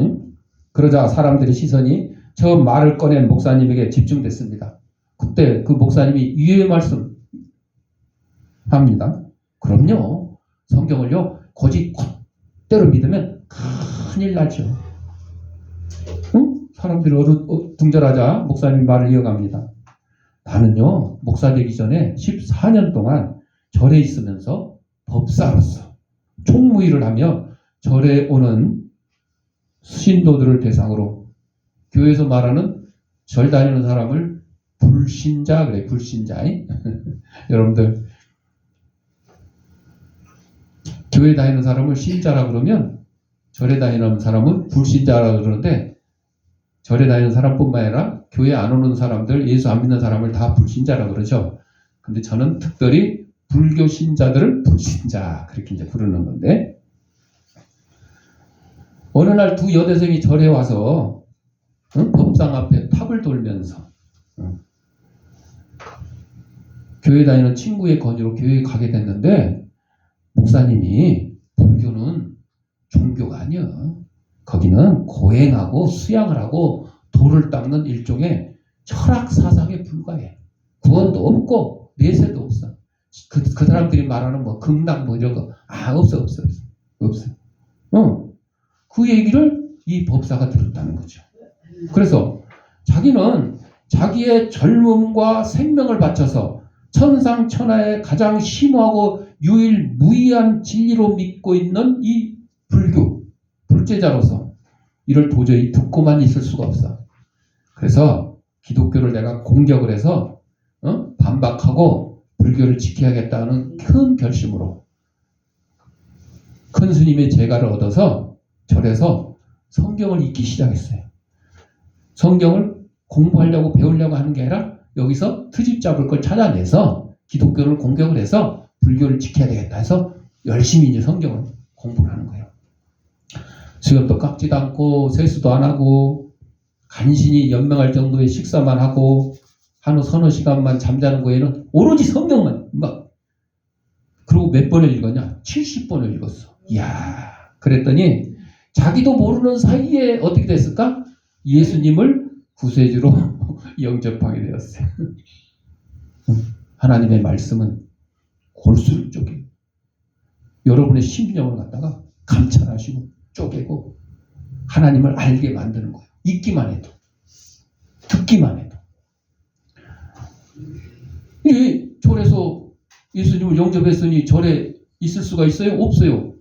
그러자 사람들의 시선이 처음 말을 꺼낸 목사님에게 집중됐습니다. 그때 그 목사님이 이의 말씀 합니다. 그럼요. 성경을요, 고지고대로 믿으면 큰일 나죠. 사람들이 어둥절하자 목사님 말을 이어갑니다. 나는요, 목사 되기 전에 14년 동안 절에 있으면서 법사로서 총무일을 하며 절에 오는 신도들을 대상으로 교회에서 말하는 절 다니는 사람을 불신자 그래, 불신자. 여러분들 교회 다니는 사람을 신자라 그러면 절에 다니는 사람은 불신자라 그러는데 절에 다니는 사람뿐만 아니라 교회 안 오는 사람들, 예수 안 믿는 사람을 다 불신자라 그러죠. 근데 저는 특별히 불교 신자들을 불신자 그렇게 이제 부르는 건데, 어느 날 두 여대생이 절에 와서 법상 앞에 탑을 돌면서 교회 다니는 친구의 권유로 교회에 가게 됐는데, 목사님이 불교는 종교가 아니야. 거기는 고행하고 수양을 하고 돌을 닦는 일종의 철학 사상에 불과해. 구원도 없고 내세도 없어. 그 사람들이 말하는 뭐 극락 뭐 이런 거 없어. 그 얘기를 이 법사가 들었다는 거죠. 그래서 자기는 자기의 젊음과 생명을 바쳐서 천상천하의 가장 심오하고 유일무이한 진리로 믿고 있는 이 불교 불제자로서 이를 도저히 듣고만 있을 수가 없어. 그래서 기독교를 내가 공격을 해서 반박하고 불교를 지켜야겠다는 큰 결심으로 큰 스님의 제가를 얻어서 절에서 성경을 읽기 시작했어요. 성경을 공부하려고 배우려고 하는 게 아니라 여기서 트집 잡을 걸 찾아내서 기독교를 공격을 해서 불교를 지켜야 되겠다 해서 열심히 이제 성경을 공부를 하는 거예요. 수염도 깎지도 않고 세수도 안 하고 간신히 연명할 정도의 식사만 하고 한 서너 시간만 잠자는 거에는 오로지 성경만 막. 그리고 몇 번을 읽었냐? 70번을 읽었어. 이야, 그랬더니 자기도 모르는 사이에 어떻게 됐을까? 예수님을 구세주로 영접하게 되었어요. 하나님의 말씀은 골수를 쪼개 여러분의 심령을 갖다가 감찰하시고 쪼개고 하나님을 알게 만드는 거예요. 읽기만 해도, 듣기만 해도. 이 절에서 예수님을 영접했으니 절에 있을 수가 있어요? 없어요.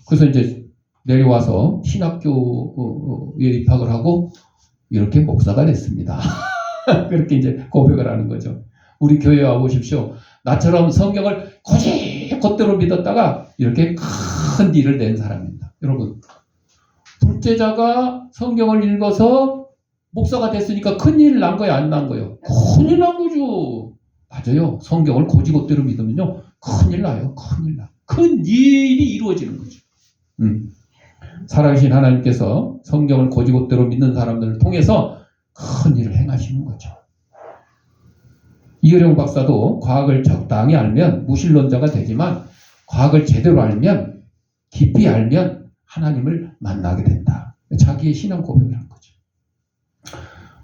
그래서 이제 내려와서 신학교에 입학을 하고 이렇게 목사가 됐습니다. 그렇게 이제 고백을 하는 거죠. 우리 교회에 와보십시오. 나처럼 성경을 곧대로 믿었다가 이렇게 큰 일을 낸 사람입니다. 여러분, 불제자가 성경을 읽어서 목사가 됐으니까 큰 일 난 거예요? 안 난 거예요? 큰일 난 거죠. 맞아요. 성경을 곧대로 믿으면요. 큰일 나요. 큰일 나. 큰 일이 이루어지는 거죠. 살아계신 하나님께서 성경을 곧대로 믿는 사람들을 통해서 큰 일을 행하시는 거죠. 이어령 박사도 과학을 적당히 알면 무신론자가 되지만 과학을 제대로 알면 깊이 알면 하나님을 만나게 된다. 자기의 신앙 고백을 한 거죠.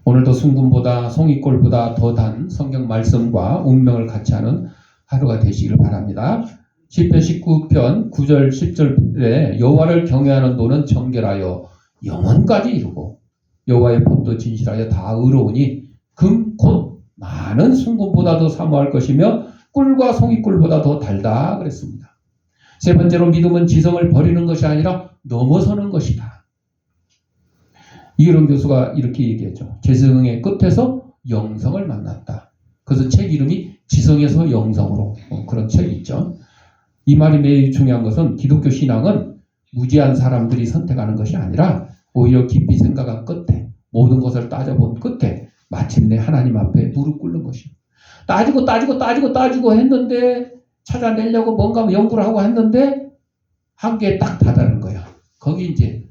오늘도 순금보다 송이골보다 더 단 성경 말씀과 운명을 같이 하는 하루가 되시기를 바랍니다. 시편 19편 9절 10절에 여호와를 경외하는 도는 정결하여 영원까지 이루고 여호와의 법도 진실하여 다 의로우니 금 곧 많은 순금보다 더 사모할 것이며 꿀과 송이꿀보다 더 달다 그랬습니다. 세 번째로 믿음은 지성을 버리는 것이 아니라 넘어서는 것이다. 이혜론 교수가 이렇게 얘기했죠. 재성의 끝에서 영성을 만났다. 그래서 책 이름이 지성에서 영성으로 그런 책이 있죠. 이 말이 매우 중요한 것은 기독교 신앙은 무지한 사람들이 선택하는 것이 아니라 오히려 깊이 생각한 끝에 모든 것을 따져본 끝에 마침내 하나님 앞에 무릎 꿇는 것이에요. 따지고 했는데 찾아내려고 뭔가 연구를 하고 했는데 한계에 딱 다다른 거야. 거기 이제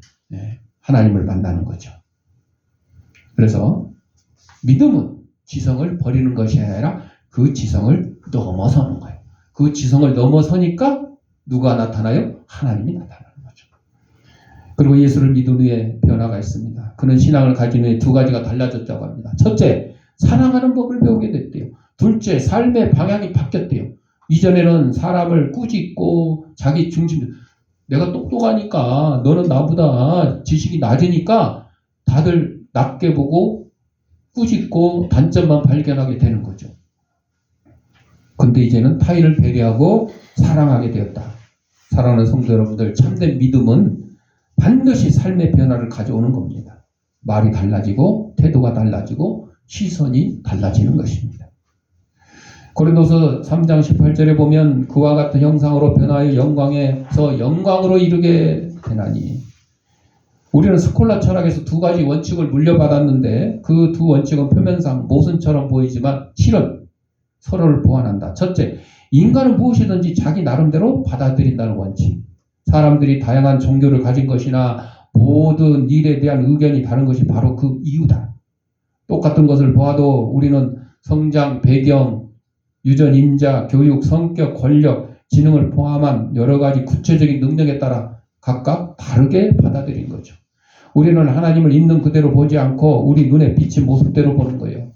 하나님을 만나는 거죠. 그래서 믿음은 지성을 버리는 것이 아니라 그 지성을 넘어서는 거예요. 그 지성을 넘어서니까 누가 나타나요? 하나님이 나타나는 거죠. 그리고 예수를 믿은 후에 변화가 있습니다. 그는 신앙을 가진 후에 두 가지가 달라졌다고 합니다. 첫째, 사랑하는 법을 배우게 됐대요. 둘째, 삶의 방향이 바뀌었대요. 이전에는 사람을 꾸짖고 자기 중심, 내가 똑똑하니까 너는 나보다 지식이 낮으니까 다들 낮게 보고 꾸짖고 단점만 발견하게 되는 거죠. 근데 이제는 타인을 배려하고 사랑하게 되었다. 사랑하는 성도 여러분들, 참된 믿음은 반드시 삶의 변화를 가져오는 겁니다. 말이 달라지고 태도가 달라지고 시선이 달라지는 것입니다. 고린도서 3장 18절에 보면 그와 같은 형상으로 변화하여 영광에서 영광으로 이르게 되나니, 우리는 스콜라 철학에서 두 가지 원칙을 물려받았는데 그 두 원칙은 표면상 모순처럼 보이지만 실은 서로를 보완한다. 첫째, 인간은 무엇이든지 자기 나름대로 받아들인다는 원칙. 사람들이 다양한 종교를 가진 것이나 모든 일에 대한 의견이 다른 것이 바로 그 이유다. 똑같은 것을 보아도 우리는 성장, 배경, 유전, 임자, 교육, 성격, 권력, 지능을 포함한 여러 가지 구체적인 능력에 따라 각각 다르게 받아들인 거죠. 우리는 하나님을 있는 그대로 보지 않고 우리 눈에 비친 모습대로 보는 거예요.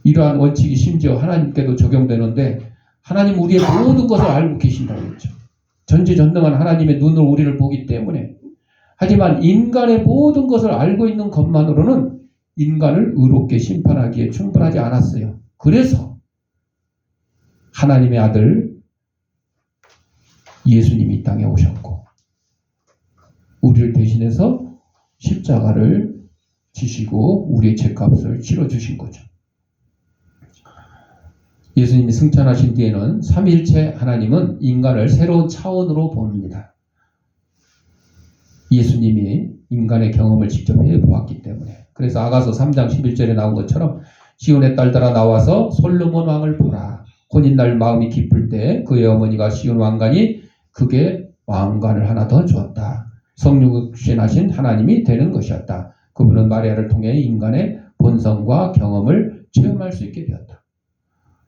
이러한 원칙이 심지어 하나님께도 적용되는데 하나님 우리의 모든 것을 알고 계신다고 했죠. 전지전능한 하나님의 눈으로 우리를 보기 때문에. 하지만 인간의 모든 것을 알고 있는 것만으로는 인간을 의롭게 심판하기에 충분하지 않았어요. 그래서 하나님의 아들 예수님이 이 땅에 오셨고 우리를 대신해서 십자가를 지시고 우리의 죄값을 치러주신 거죠. 예수님이 승천하신 뒤에는 삼위일체 하나님은 인간을 새로운 차원으로 봅니다. 예수님이 인간의 경험을 직접 해보았기 때문에. 그래서 아가서 3장 11절에 나온 것처럼 시온의 딸들아 나와서 솔로몬 왕을 보라. 혼인날 마음이 기쁠 때 그의 어머니가 시온 왕관이 그게 왕관을 하나 더 주었다. 성육신하신 하나님이 되는 것이었다. 그분은 마리아를 통해 인간의 본성과 경험을 체험할 수 있게 되었다.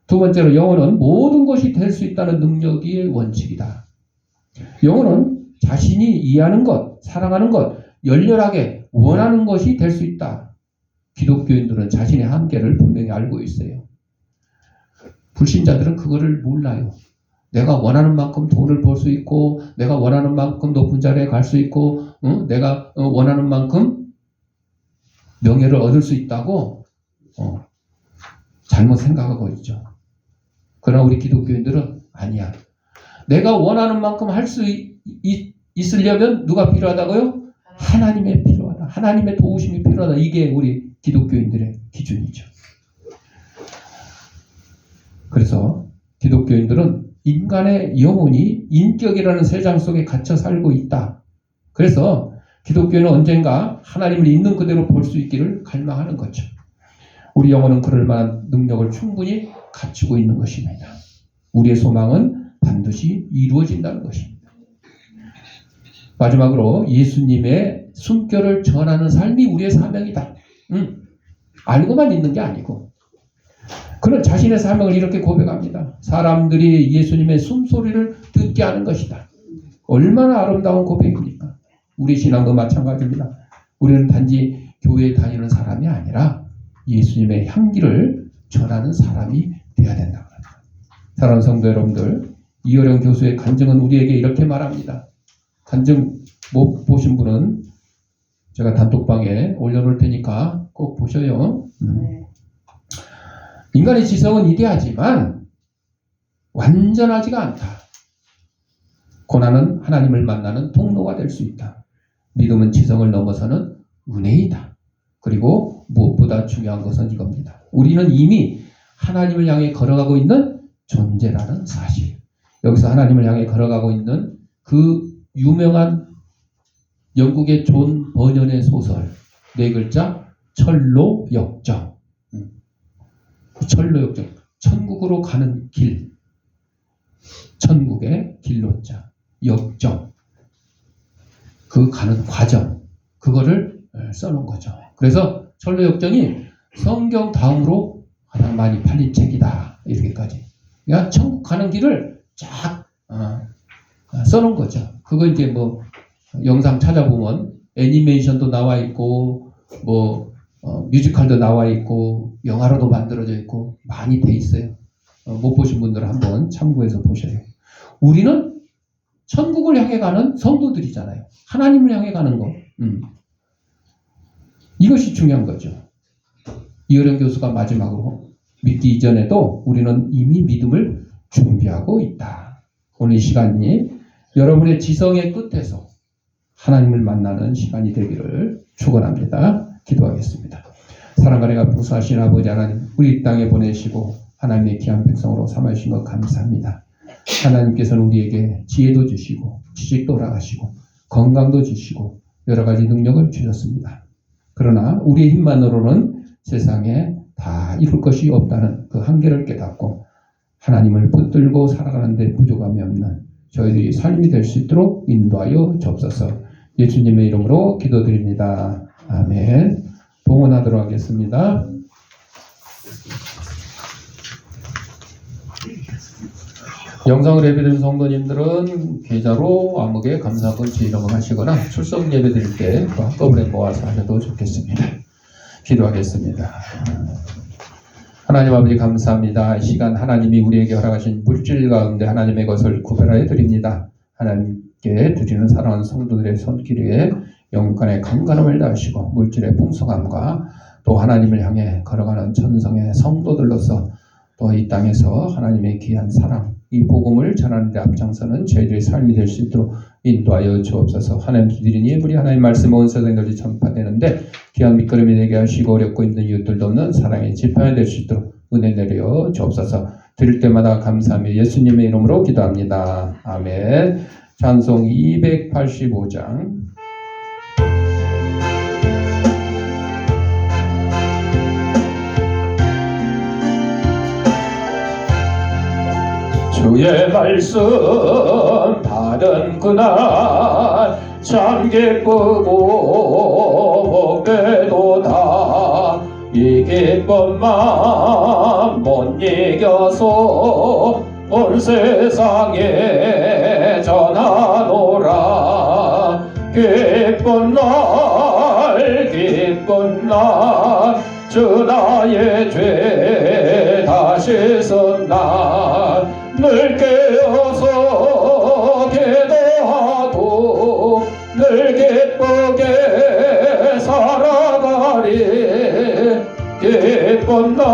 두 번째로 영혼은 모든 것이 될 수 있다는 능력의 원칙이다. 영혼은 자신이 이해하는 것, 사랑하는 것, 열렬하게 원하는 것이 될 수 있다. 기독교인들은 자신의 한계를 분명히 알고 있어요. 불신자들은 그거를 몰라요. 내가 원하는 만큼 돈을 벌 수 있고 내가 원하는 만큼 높은 자리에 갈 수 있고 내가 원하는 만큼 명예를 얻을 수 있다고 잘못 생각하고 있죠. 그러나 우리 기독교인들은 아니야. 내가 원하는 만큼 할 수 있으려면 누가 필요하다고요? 하나님의 필요하다. 하나님의 도우심이 필요하다. 이게 우리 기독교인들의 기준이죠. 그래서 기독교인들은 인간의 영혼이 인격이라는 세상 속에 갇혀 살고 있다. 그래서 기독교인은 언젠가 하나님을 있는 그대로 볼 수 있기를 갈망하는 거죠. 우리 영혼은 그럴 만한 능력을 충분히 갖추고 있는 것입니다. 우리의 소망은 반드시 이루어진다는 것입니다. 마지막으로 예수님의 숨결을 전하는 삶이 우리의 사명이다. 알고만 있는 게 아니고 그는 자신의 사명을 이렇게 고백합니다. 사람들이 예수님의 숨소리를 듣게 하는 것이다. 얼마나 아름다운 고백입니까? 우리 신앙도 마찬가지입니다. 우리는 단지 교회에 다니는 사람이 아니라 예수님의 향기를 전하는 사람이 되어야 된다고 합니다. 사랑하는 성도 여러분들, 이효령 교수의 간증은 우리에게 이렇게 말합니다. 간증 못 보신 분은 제가 단톡방에 올려놓을 테니까 꼭 보셔요. 인간의 지성은 이대하지만 완전하지가 않다. 고난은 하나님을 만나는 통로가 될 수 있다. 믿음은 지성을 넘어서는 은혜이다. 그리고 무엇보다 중요한 것은 이겁니다. 우리는 이미 하나님을 향해 걸어가고 있는 존재라는 사실. 여기서 하나님을 향해 걸어가고 있는 그 유명한 영국의 존 버년의 소설 4글자 철로역정. 철로역정. 천국으로 가는 길. 천국의 길로자. 역정. 그 가는 과정. 그거를 써놓은 거죠. 그래서 철로역정이 성경 다음으로 가장 많이 팔린 책이다. 이렇게까지. 그러니까 천국 가는 길을 쫙 써놓은 거죠. 그거 이제 뭐 영상 찾아보면 애니메이션도 나와 있고 뮤지컬도 나와 있고 영화로도 만들어져 있고 많이 돼 있어요. 못 보신 분들은 한번 참고해서 보셔요. 우리는 천국을 향해 가는 성도들이잖아요. 하나님을 향해 가는 거. 이것이 중요한 거죠. 이효령 교수가 마지막으로 믿기 이전에도 우리는 이미 믿음을 준비하고 있다. 오늘 이 시간이 여러분의 지성의 끝에서 하나님을 만나는 시간이 되기를 축원합니다. 기도하겠습니다. 사랑과 은혜가 풍성하신 아버지 하나님, 우리 땅에 보내시고 하나님의 귀한 백성으로 삼으신 것 감사합니다. 하나님께서는 우리에게 지혜도 주시고 지식도 허락하시고 건강도 주시고 여러 가지 능력을 주셨습니다. 그러나 우리의 힘만으로는 세상에 다 이룰 것이 없다는 그 한계를 깨닫고 하나님을 붙들고 살아가는 데 부족함이 없는 저희들이 삶이 될 수 있도록 인도하여 주옵소서. 예수님의 이름으로 기도드립니다. 아멘. 봉헌하도록 하겠습니다. 영상을 예배드린 성도님들은 계좌로 암흑에 감사건 지휘령을 하시거나 출석 예배드릴 때 또 한꺼번에 모아서 하셔도 좋겠습니다. 기도하겠습니다. 하나님 아버지 감사합니다. 이 시간 하나님이 우리에게 허락하신 물질 가운데 하나님의 것을 구별하여 드립니다. 하나님께 드리는 사랑하는 성도들의 손길 위에 영육간의 강건함을 다하시고 물질의 풍성함과 또 하나님을 향해 걸어가는 천성의 성도들로서 또 이 땅에서 하나님의 귀한 사랑, 이 복음을 전하는 데 앞장서는 저희들의 삶이 될 수 있도록 인도하여 주옵소서. 하나님 드리는 예물이 하나님 말씀 온 세상에 널리 전파되는데 귀한 밑거름이 되게 하시고 어렵고 힘든 이웃들도 없는 사랑의 지팡이 될 수 있도록 은혜 내려 주옵소서. 드릴 때마다 감사하며 예수님의 이름으로 기도합니다. 아멘. 찬송 285장. 주의 말씀 받은 그날 참 기쁘고 복되도다. 이 기쁜 마음 못 이겨서 온 세상에 전하노라. 기쁜 날 주 나의 죄 다시 선날 늘 깨어서 기도하고 늘 기쁘게 살아가리. 기쁜 날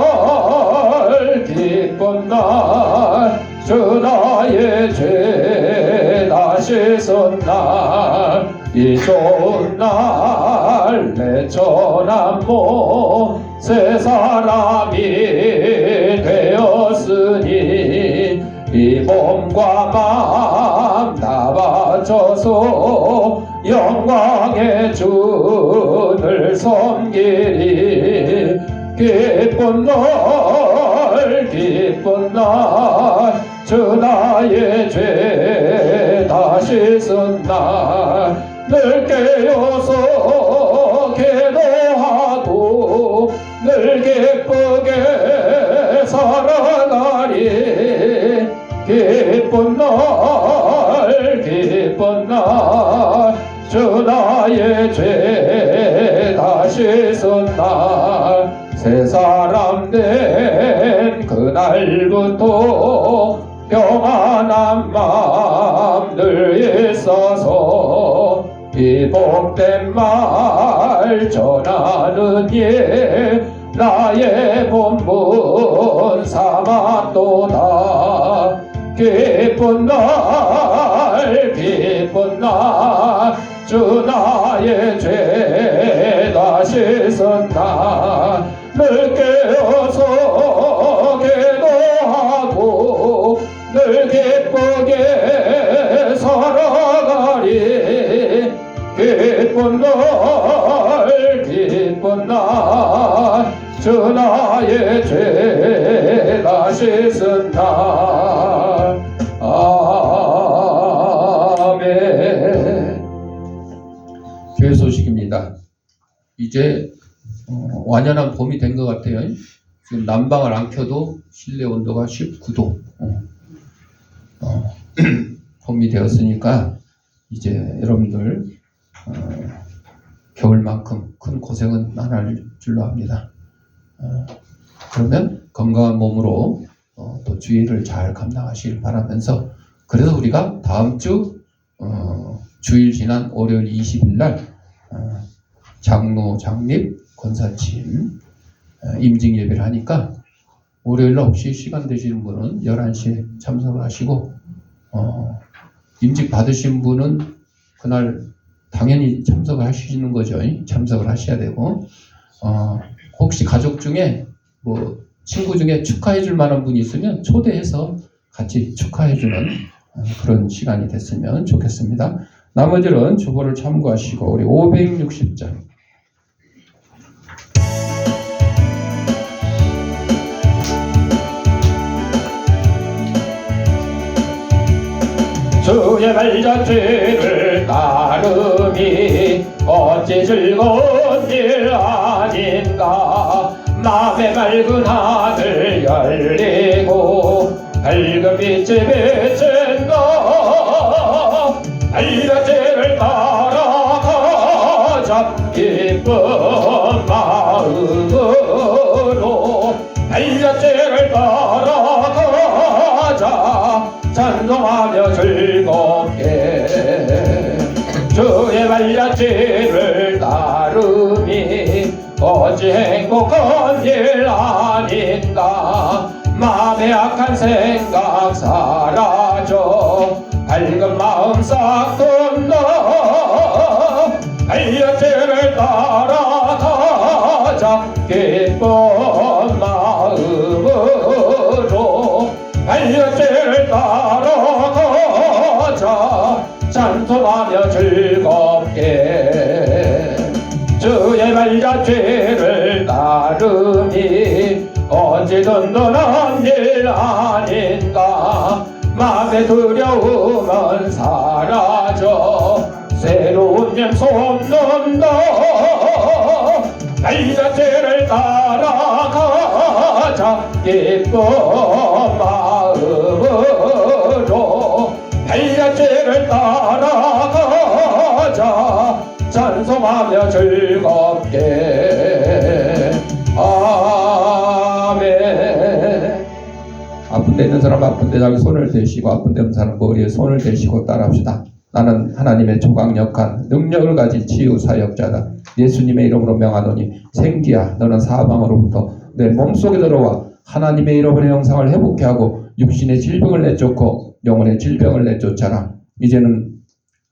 주 나의 죄 다시 선날 이 좋은 날 내 처남모 새 사람이 되었으니 이 몸과 마음 다 바쳐서 영광의 주를 섬기리. 기쁜 날 주 나의 죄 다시 선날 늘 깨어서 기도하고 늘 기쁘게 살아가리. 기쁜 날 주 나의 죄 다시 선날 새 사람 된 그날부터 평안한 마음 늘 있어서 이 복된 말 전하는 예 나의 본분 삼았도다. 기쁜 날 주 나의 죄 다시 선날 늘 깨어서 기도하고 늘 기쁘게 살아가리. 기쁜 날 주 나의 죄 다시 선날. 아멘. 교회 소식입니다. 이제 완연한 봄이 된 것 같아요. 지금 난방을 안 켜도 실내 온도가 19도. 봄이 되었으니까 이제 여러분들 겨울만큼 큰 고생은 안 할 줄로 압니다. 그러면 건강한 몸으로 또 주의를 잘 감당하시길 바라면서, 그래서 우리가 다음 주 주일 지난 월요일 20일 날 장로, 장립, 권사침 임직 예배를 하니까 월요일 날 혹시 시간 되시는 분은 11시에 참석을 하시고 임직 받으신 분은 그날 당연히 참석을 하시는 거죠. 참석을 하셔야 되고 혹시 가족 중에 뭐 친구 중에 축하해 줄 만한 분이 있으면 초대해서 같이 축하해 주는 그런 시간이 됐으면 좋겠습니다. 나머지는 주보를 참고하시고 우리 560장 주의 발자취를 따름이 어찌 즐거운 일 아닌가. 맘의 맑은 하늘 열리고 밝은 빛이 비친다. 발자취를 따라가자 기쁜 마음으로. 발자취를 따라가자 찬송하며 즐겁게 주의 발자취를 따름이 어찌 행복한 일 아닌가 마음의 악한 생각 사라져 밝은 마음 싹 돋나 발자취를 따라가자 기쁜 마음으로 발자취를 따라가자 찬송하며 즐겁게 주의 발자취를 따름이 어찌든 너는 일 아닌가 마음의 두려움은 사라져 새로운 면 솟는다 발자취를 따라가자 기쁜 마음으로 발자취를 따라가자 찬송하며 즐겁게 아멘. 아픈 데 있는 사람 아픈 데 자기 손을 대시고 아픈 데 없는 사람 머리에 손을 대시고 따라합시다. 나는 하나님의 초강력한 능력을 가진 치유 사역자다. 예수님의 이름으로 명하노니 생기야 너는 사방으로부터 내 몸속에 들어와 하나님의 잃어버린 형상을 회복케 하고 육신의 질병을 내쫓고 영혼의 질병을 내쫓아라. 이제는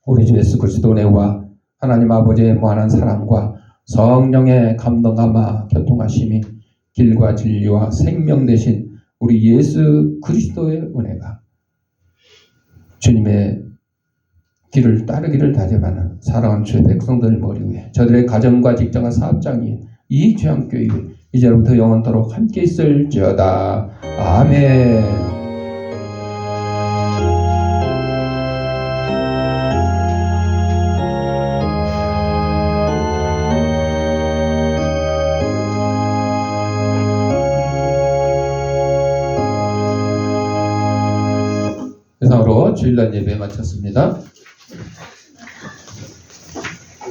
우리 주 예수 그리스도의 은혜와 하나님 아버지의 무한한 사랑과 성령의 감동함과 교통하심이 길과 진리와 생명 되신 우리 예수 그리스도의 은혜가 주님의 길을 따르기를 다짐하는 사랑하는 주의 백성들 머리 위에 저들의 가정과 직장과 사업장 위에 이 죄악교회 위에 이제부터 영원토록 함께 있을지어다. 아멘. 이상으로 주일날 예배 마쳤습니다.